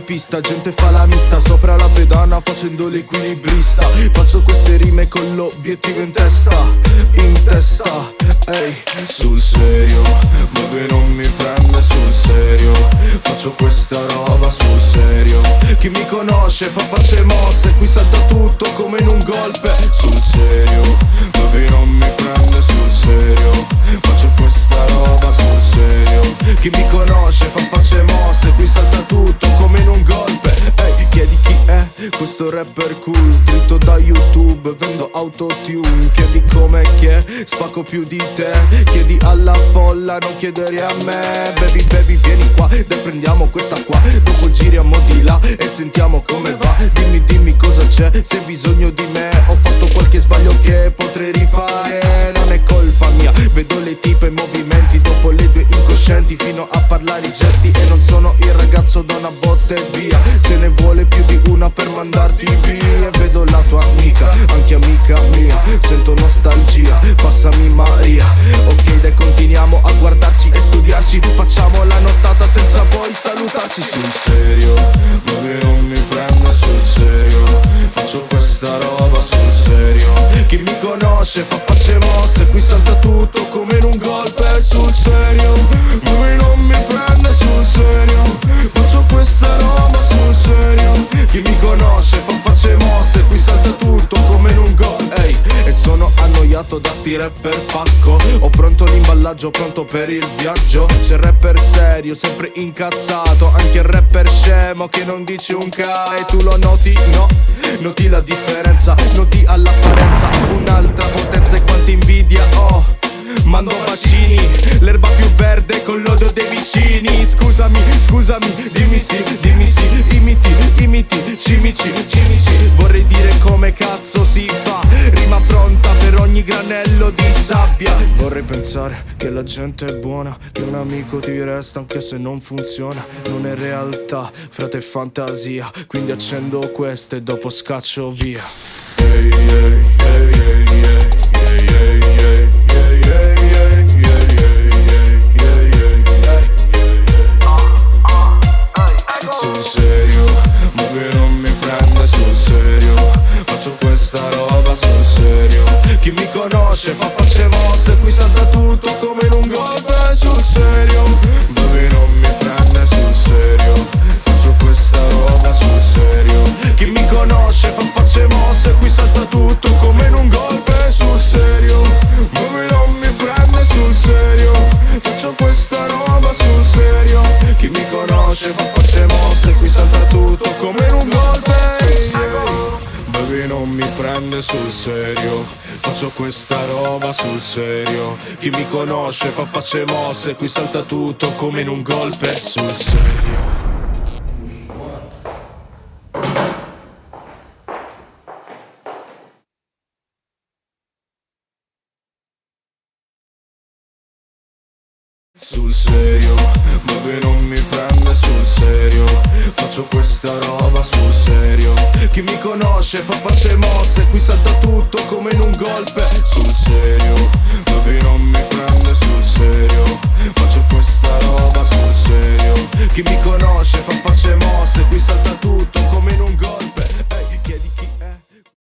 pista, gente fa la mista sopra la pedana facendo l'equilibrista. Faccio queste rime con l'obiettivo in testa, ehi. Sul serio, baby non mi prende sul serio. Faccio questa roba sul serio. Chi mi conosce fa facce mosse, qui salta tutto come in un golpe. Sul serio, baby non mi prende sul serio. Faccio questa roba sul serio. Chi mi conosce fa facce mosse, qui salta tutto come in un golpe. Ehi, chiedi chi è questo rapper cool, dritto da YouTube, vendo autotune. Chiedi come che spacco più di te, chiedi alla folla, non chiedere a me. Baby, baby, vieni qua, dai prendiamo questa qua. Dopo giriamo di là e sentiamo come va. Dimmi, dimmi cosa c'è, se hai bisogno di me. Ho fatto qualche sbaglio che potrei rifare, non è colpa mia. Vedo le tipe in movimenti dopo le due incoscienti, fino a parlare i gesti. E non sono il ragazzo da una botta e via, ce ne vuole più di una per mandarti via. Vedo la tua amica, anche amica mia, sento nostalgia, passami Maria. Ok dai continuiamo a guardarci e studiarci, facciamo la nottata senza poi salutarci. Sul serio, baby non mi prende sul serio. Faccio questa roba sul serio. Chi mi conosce fa facce mosse, qui salta tutto come in un golpe. Sul serio, baby non mi prende sul serio. Faccio questa roba sul serio. Chi mi conosce fa facce mosse, qui salta tutto come in un gol. Ehi, e sono annoiato da sti rapper pacco. Ho pronto l'imballaggio, pronto per il viaggio. C'è il rapper serio, sempre incazzato, anche il rapper scemo che non dice un ca. E tu lo noti? No, noti la differenza, noti all'apparenza un'altra potenza e quanta invidia ho. Mando bacini, l'erba più verde con l'odio dei vicini. Scusami, scusami, dimmi sì, imiti, cimici. Vorrei dire come cazzo si fa, rima pronta per ogni granello di sabbia. Vorrei pensare che la gente è buona, che un amico ti resta anche se non funziona. Non è realtà, frate, è fantasia. Quindi accendo questa e dopo scaccio via. Hey, hey, hey, hey, hey, hey, hey, hey. Sul serio, baby non mi prende sul serio. Faccio questa roba sul serio. Chi mi conosce fa facce mosse, qui salta tutto come in un golpe. Sul serio, baby non mi prende sul serio. Faccio questa roba sul serio. Chi mi conosce fa facce mosse, qui salta tutto come in un golpe. Sul serio, baby non mi prende sul serio. Faccio questa roba sul serio. Chi mi conosce fa facce mosse, qui salta tutto come in un golpe. Baby non mi prende sul serio. Faccio questa roba sul serio. Chi mi conosce fa facce mosse, qui salta tutto come in un golpe. Sul serio. Sul serio, baby non mi prende sul serio. Faccio questa roba sul serio. Chi mi conosce fa facce mosse, qui salta tutto come in un golpe. Sul serio.